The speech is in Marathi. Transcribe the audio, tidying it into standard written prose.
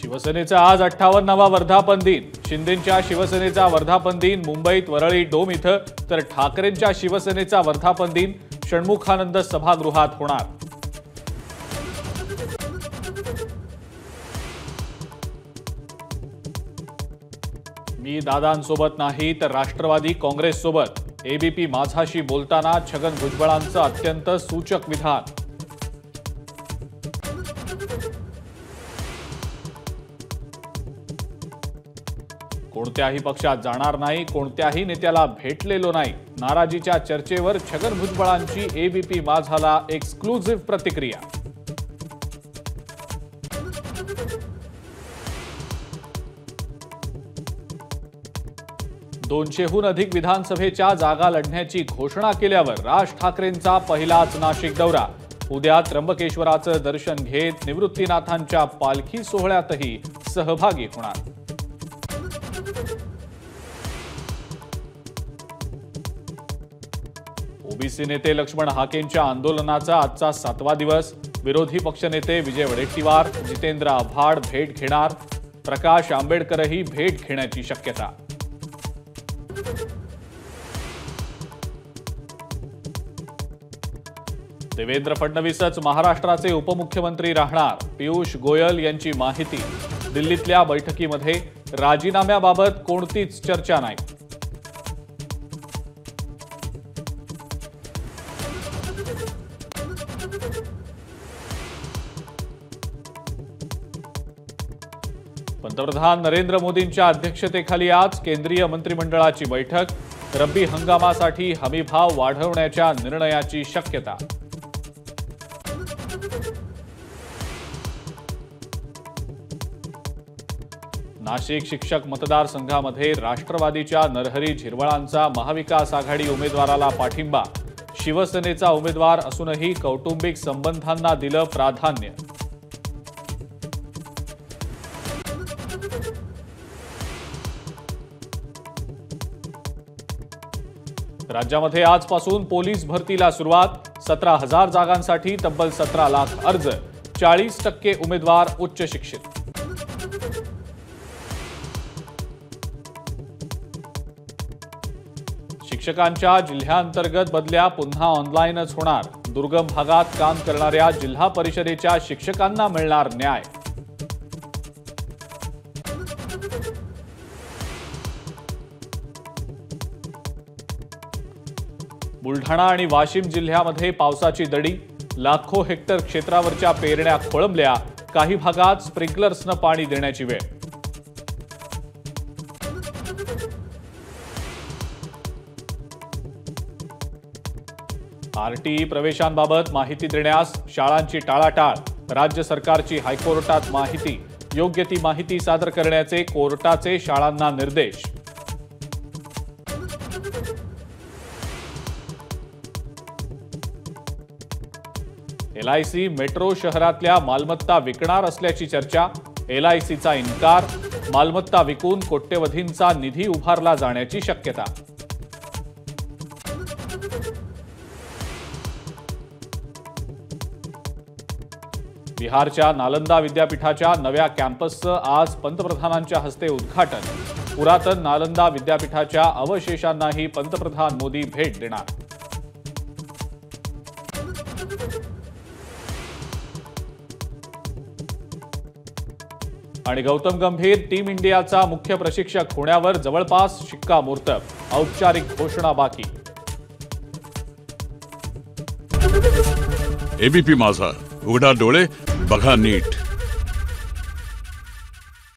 शिवसेनेचा आज 58वा वर्धापन दिन। शिंदेंच्या शिवसेनेचा वर्धापन दिन मुंबईत वरळी डोम इथं, तर ठाकरेंच्या शिवसेनेचा वर्धापन दिन षण्मुखानंद सभागृहात होणार। मी दादांसोबत नाही तर राष्ट्रवादी काँग्रेससोबत। एबीपी माझाशी बोलताना छगन भुजबळांचं अत्यंत सूचक विधान। कोणत्याही पक्षात जाणार नाही, कोणत्याही नेत्याला भेटलेलो नाही। नाराजीच्या चर्चेवर छगन भुजबळांची एबीपी माझाला एक्सक्लुझिव्ह प्रतिक्रिया। दोनशेहून अधिक विधानसभेच्या जागा लढण्याची घोषणा केल्यावर राज ठाकरेंचा पहिलाच नाशिक दौरा। उद्या त्र्यंबकेश्वराचं दर्शन घेत निवृत्तीनाथांच्या पालखी सोहळ्यातही सहभागी होणार। ओबीसी नेते लक्ष्मण हाकेंच्या आंदोलनाचा आजचा 7वा दिवस। विरोधी पक्षनेते विजय वडेट्टीवार, जितेंद्र आव्हाड भेट घेणार। प्रकाश आंबेडकरही भेट घेण्याची शक्यता। देवेंद्र फडणवीसच महाराष्ट्राचे उपमुख्यमंत्री राहणार, पियुष गोयल यांची माहिती। दिल्लीतल्या बैठकीमध्ये राजीनाम्याबाबत कोणतीच चर्चा नाही। पंतप्रधान नरेंद्र मोदींच्या अध्यक्षतेखाली आज केंद्रीय मंत्रिमंडळाची बैठक। रब्बी हंगामासाठी हमीभाव वाढवण्याच्या निर्णयाची शक्यता। नाशिक शिक्षक मतदारसंघामध्ये राष्ट्रवादीच्या नरहरी झिरवळांचा महाविकास आघाडी उमेदवाराला पाठिंबा। शिवसेनेचा उमेदवार असूनही कौटुंबिक संबंधांना दिलं प्राधान्य। राज्यामध्ये आजपासून पोलीस भरतीला सुरुवात। 17,000 जागांसाठी तब्बल 17 लाख अर्ज। 40% उमेदवार उच्च शिक्षित। शिक्षकांच्या जिल्ह्यांतर्गत बदल्या पुन्हा ऑनलाईनच होणार। दुर्गम भागात काम करणाऱ्या जिल्हा परिषदेच्या शिक्षकांना मिळणार न्याय। बुलढाणा आणि वाशिम जिल्ह्यामध्ये पावसाची दडी। लाखो हेक्टर क्षेत्रावरच्या पेरण्या खोळंबल्या। काही भागात स्प्रिंकलर्सनं पाणी देण्याची वेळ। आरटीई प्रवेशांबाबत माहिती देण्यास शाळांची टाळाटाळ। राज्य सरकारची हायकोर्टात माहिती। योग्य ती माहिती सादर करण्याचे कोर्टाचे शाळांना निर्देश। एलआयसी मेट्रो शहरातल्या मालमत्ता विकणार असल्याची चर्चा। एलआयसीचा इन्कार। मालमत्ता विकून कोट्यवधींचा निधी उभारला जाण्याची शक्यता। बिहारच्या नालंदा विद्यापीठाच्या नव्या कॅम्पसचं आज पंतप्रधानांच्या हस्ते उद्घाटन। पुरातन नालंदा विद्यापीठाच्या अवशेषांनाही पंतप्रधान मोदी भेट देणार। आणि गौतम गंभीर टीम इंडियाचा मुख्य प्रशिक्षक होण्यावर जवळपास शिक्कामोर्तब। औपचारिक घोषणा बाकी। एबीपी माझा, उघडा डोळे बघा नीट।